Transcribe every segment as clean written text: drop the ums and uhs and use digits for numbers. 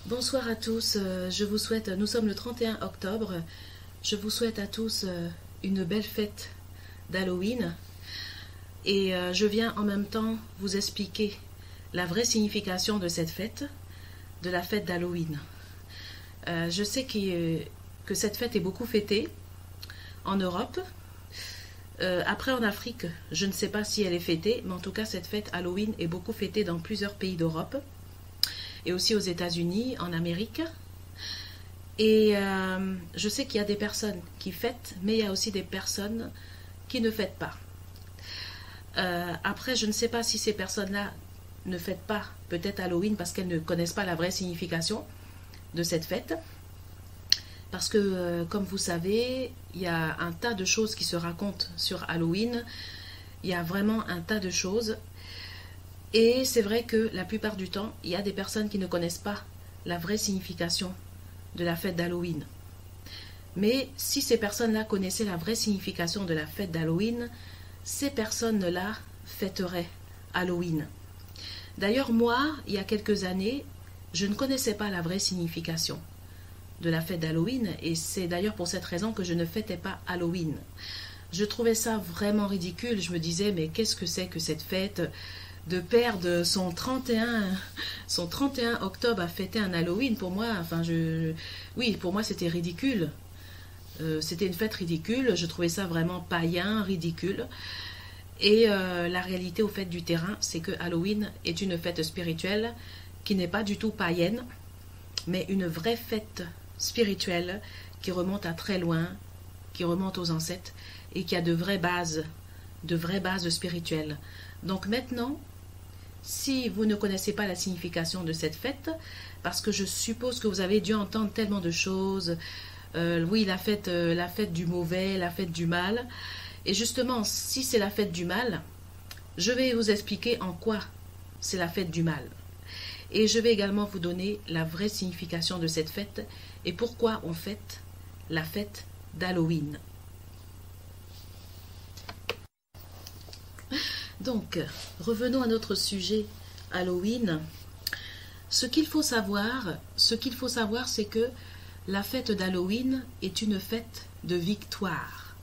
Bonsoir à tous, je vous souhaite, nous sommes le 31 octobre, je vous souhaite à tous une belle fête d'Halloween et je viens en même temps vous expliquer la vraie signification de cette fête, de la fête d'Halloween. Je sais que cette fête est beaucoup fêtée en Europe, après en Afrique, je ne sais pas si elle est fêtée, mais en tout cas cette fête Halloween est beaucoup fêtée dans plusieurs pays d'Europe. Et aussi aux États-Unis, en Amérique. Et je sais qu'il y a des personnes qui fêtent, mais il y a aussi des personnes qui ne fêtent pas. Après, je ne sais pas si ces personnes-là ne fêtent pas peut-être Halloween parce qu'elles ne connaissent pas la vraie signification de cette fête. Parce que, comme vous savez, il y a un tas de choses qui se racontent sur Halloween. Il y a vraiment un tas de choses. Et c'est vrai que la plupart du temps, il y a des personnes qui ne connaissent pas la vraie signification de la fête d'Halloween. Mais si ces personnes-là connaissaient la vraie signification de la fête d'Halloween, ces personnes-là fêteraient Halloween. D'ailleurs, moi, il y a quelques années, je ne connaissais pas la vraie signification de la fête d'Halloween. Et c'est d'ailleurs pour cette raison que je ne fêtais pas Halloween. Je trouvais ça vraiment ridicule. Je me disais, mais qu'est-ce que c'est que cette fête ? De perdre son 31 octobre à fêter un Halloween, pour moi, oui, pour moi c'était ridicule. C'était une fête ridicule, je trouvais ça vraiment païen, ridicule. Et la réalité au fait du terrain, c'est que Halloween est une fête spirituelle qui n'est pas du tout païenne, mais une vraie fête spirituelle qui remonte à très loin, qui remonte aux ancêtres et qui a de vraies bases spirituelles. Donc maintenant, si vous ne connaissez pas la signification de cette fête, parce que je suppose que vous avez dû entendre tellement de choses, oui, la fête du mauvais, la fête du mal, et justement, si c'est la fête du mal, je vais vous expliquer en quoi c'est la fête du mal. Et je vais également vous donner la vraie signification de cette fête et pourquoi on fête la fête d'Halloween. Donc, revenons à notre sujet Halloween. Ce qu'il faut savoir, c'est que la fête d'Halloween est une fête de victoire.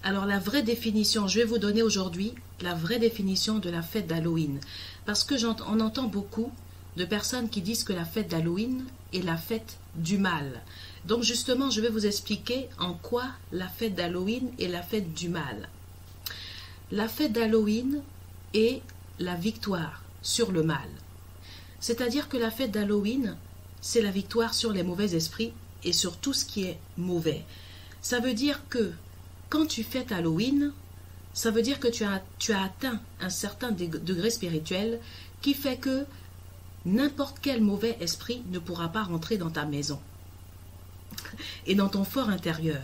Alors, la vraie définition, je vais vous donner aujourd'hui la vraie définition de la fête d'Halloween. Parce que on entend beaucoup de personnes qui disent que la fête d'Halloween est la fête du mal. Donc, justement, je vais vous expliquer en quoi la fête d'Halloween est la fête du mal. La fête d'Halloween est la victoire sur le mal. C'est-à-dire que la fête d'Halloween, c'est la victoire sur les mauvais esprits et sur tout ce qui est mauvais. Ça veut dire que quand tu fêtes Halloween, ça veut dire que tu as atteint un certain degré spirituel qui fait que n'importe quel mauvais esprit ne pourra pas rentrer dans ta maison et dans ton fort intérieur.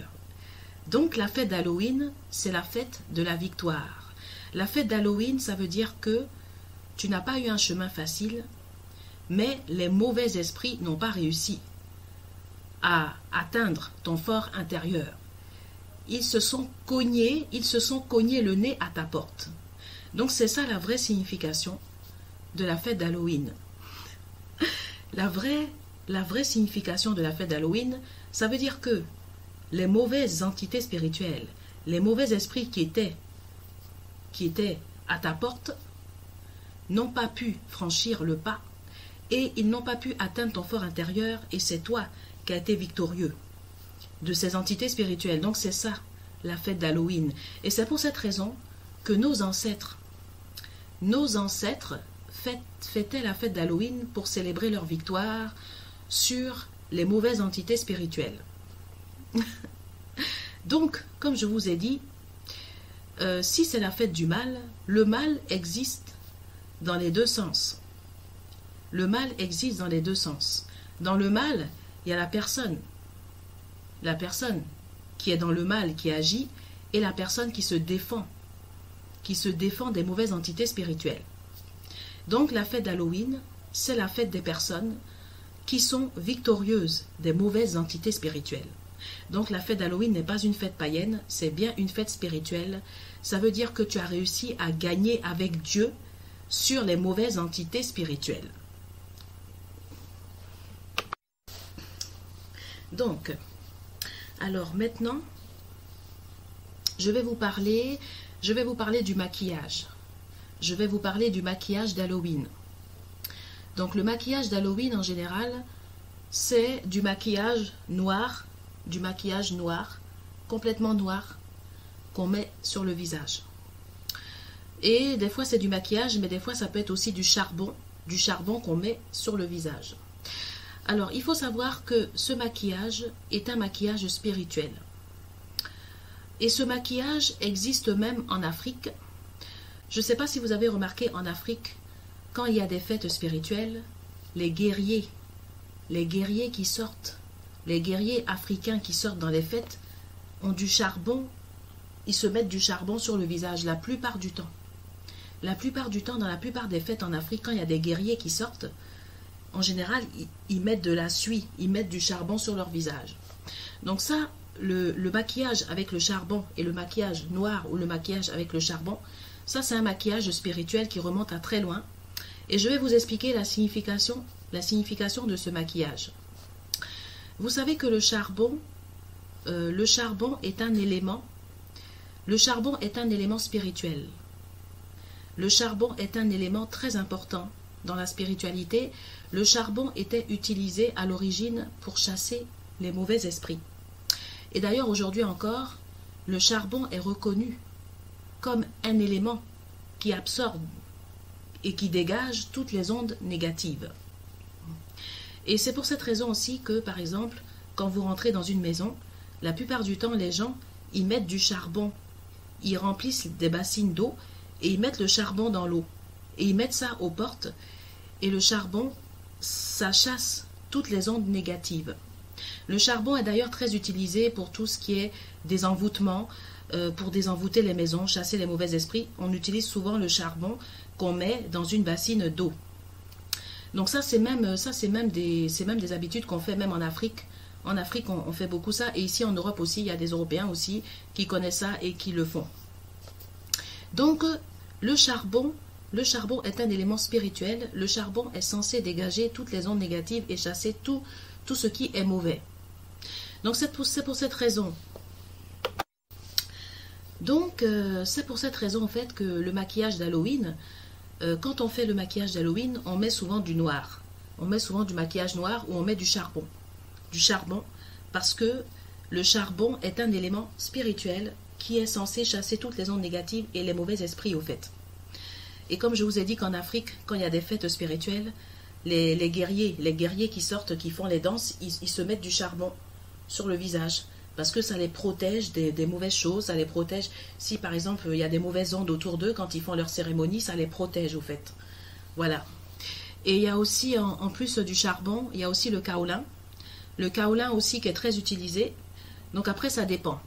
Donc la fête d'Halloween, c'est la fête de la victoire. La fête d'Halloween, ça veut dire que tu n'as pas eu un chemin facile, mais les mauvais esprits n'ont pas réussi à atteindre ton fort intérieur. Ils se sont cognés le nez à ta porte. Donc c'est ça la vraie signification de la fête d'Halloween. La vraie signification de la fête d'Halloween, ça veut dire que les mauvaises entités spirituelles, les mauvais esprits qui étaient à ta porte, n'ont pas pu franchir le pas et ils n'ont pas pu atteindre ton fort intérieur et c'est toi qui as été victorieux de ces entités spirituelles. Donc c'est ça la fête d'Halloween. Et c'est pour cette raison que nos ancêtres fêtaient la fête d'Halloween pour célébrer leur victoire sur les mauvaises entités spirituelles. Donc, comme je vous ai dit, si c'est la fête du mal, le mal existe dans les deux sens. Le mal existe dans les deux sens. Dans le mal, il y a la personne qui est dans le mal, qui agit, et la personne qui se défend des mauvaises entités spirituelles. Donc la fête d'Halloween, c'est la fête des personnes qui sont victorieuses des mauvaises entités spirituelles. Donc la fête d'Halloween n'est pas une fête païenne, c'est bien une fête spirituelle. Ça veut dire que tu as réussi à gagner avec Dieu sur les mauvaises entités spirituelles. Donc, alors maintenant, je vais vous parler du maquillage. Je vais vous parler du maquillage d'Halloween. Donc le maquillage d'Halloween en général, c'est du maquillage noir, complètement noir, qu'on met sur le visage. Et des fois c'est du maquillage, mais des fois ça peut être aussi du charbon qu'on met sur le visage. Alors il faut savoir que ce maquillage est un maquillage spirituel. Et ce maquillage existe même en Afrique. Je ne sais pas si vous avez remarqué en Afrique, quand il y a des fêtes spirituelles, les guerriers qui sortent, les guerriers africains qui sortent dans les fêtes, ont du charbon, ils se mettent du charbon sur le visage la plupart du temps. La plupart du temps, dans la plupart des fêtes en Afrique, quand il y a des guerriers qui sortent, en général, ils mettent de la suie, ils mettent du charbon sur leur visage. Donc ça, le maquillage avec le charbon et le maquillage noir ou le maquillage avec le charbon, ça c'est un maquillage spirituel qui remonte à très loin. Et je vais vous expliquer la signification de ce maquillage. Vous savez que le charbon est un élément spirituel. Le charbon est un élément très important dans la spiritualité. Le charbon était utilisé à l'origine pour chasser les mauvais esprits. Et d'ailleurs, aujourd'hui encore, le charbon est reconnu comme un élément qui absorbe et qui dégage toutes les ondes négatives. Et c'est pour cette raison aussi que, par exemple, quand vous rentrez dans une maison, la plupart du temps, les gens, ils mettent du charbon. Ils remplissent des bassines d'eau et ils mettent le charbon dans l'eau. Et ils mettent ça aux portes. Et le charbon, ça chasse toutes les ondes négatives. Le charbon est d'ailleurs très utilisé pour tout ce qui est des envoûtements, pour désenvoûter les maisons, chasser les mauvais esprits. On utilise souvent le charbon qu'on met dans une bassine d'eau. Donc ça c'est même des habitudes qu'on fait même en Afrique. En Afrique on fait beaucoup ça, et ici en Europe aussi il y a des Européens aussi qui connaissent ça et qui le font. Donc le charbon est un élément spirituel. Le charbon est censé dégager toutes les ondes négatives et chasser tout ce qui est mauvais. Donc c'est pour cette raison. Donc c'est pour cette raison en fait que le maquillage d'Halloween, quand on fait le maquillage d'Halloween, on met souvent du noir. On met souvent du maquillage noir ou on met du charbon. Du charbon, parce que le charbon est un élément spirituel qui est censé chasser toutes les ondes négatives et les mauvais esprits au fait. Et comme je vous ai dit qu'en Afrique, quand il y a des fêtes spirituelles, les guerriers qui sortent, qui font les danses, ils se mettent du charbon sur le visage. Parce que ça les protège des mauvaises choses, ça les protège. Si par exemple il y a des mauvaises ondes autour d'eux, quand ils font leur cérémonie, ça les protège au fait. Voilà. Et il y a aussi, en plus du charbon, il y a aussi le kaolin. Le kaolin aussi qui est très utilisé. Donc après ça dépend.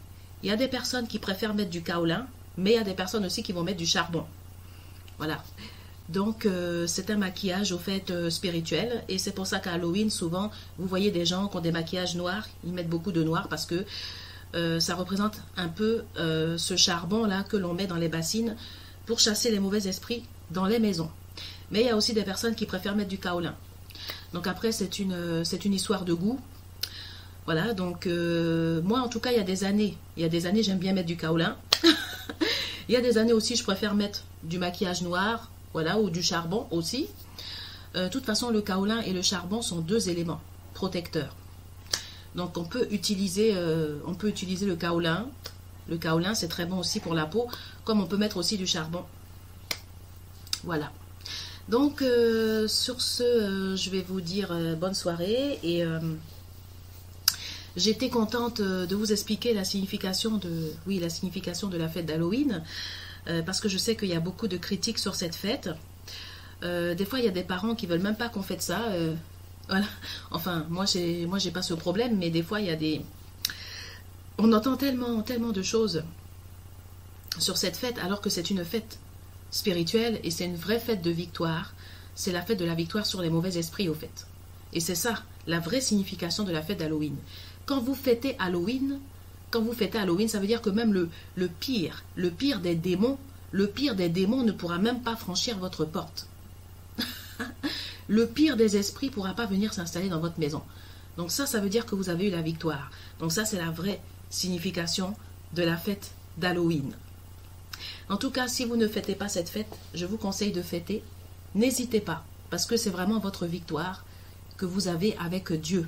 Il y a des personnes qui préfèrent mettre du kaolin, mais il y a des personnes aussi qui vont mettre du charbon. Voilà. Donc c'est un maquillage au fait spirituel, et c'est pour ça qu'à Halloween souvent vous voyez des gens qui ont des maquillages noirs, ils mettent beaucoup de noir parce que ça représente un peu ce charbon là que l'on met dans les bassines pour chasser les mauvais esprits dans les maisons. Mais il y a aussi des personnes qui préfèrent mettre du kaolin. Donc après c'est une histoire de goût. Voilà, donc moi en tout cas il y a des années j'aime bien mettre du kaolin. Il y a des années aussi je préfère mettre du maquillage noir. Voilà, ou du charbon aussi. De toute façon, le kaolin et le charbon sont deux éléments protecteurs. Donc on peut utiliser le kaolin. Le kaolin, c'est très bon aussi pour la peau, comme on peut mettre aussi du charbon. Voilà. Donc sur ce, je vais vous dire bonne soirée, et j'étais contente de vous expliquer la signification de, oui, la signification de la fête d'Halloween, parce que je sais qu'il y a beaucoup de critiques sur cette fête. Des fois, il y a des parents qui veulent même pas qu'on fête ça. Voilà. Enfin, moi, j'ai pas ce problème, mais des fois, il y a des... On entend tellement de choses sur cette fête, alors que c'est une fête spirituelle et c'est une vraie fête de victoire. C'est la fête de la victoire sur les mauvais esprits, au fait. Et c'est ça, la vraie signification de la fête d'Halloween. Quand vous fêtez Halloween, ça veut dire que même le pire des démons, ne pourra même pas franchir votre porte. Le pire des esprits ne pourra pas venir s'installer dans votre maison. Donc ça veut dire que vous avez eu la victoire. Donc ça, c'est la vraie signification de la fête d'Halloween. En tout cas, si vous ne fêtez pas cette fête, je vous conseille de fêter. N'hésitez pas, parce que c'est vraiment votre victoire que vous avez avec Dieu.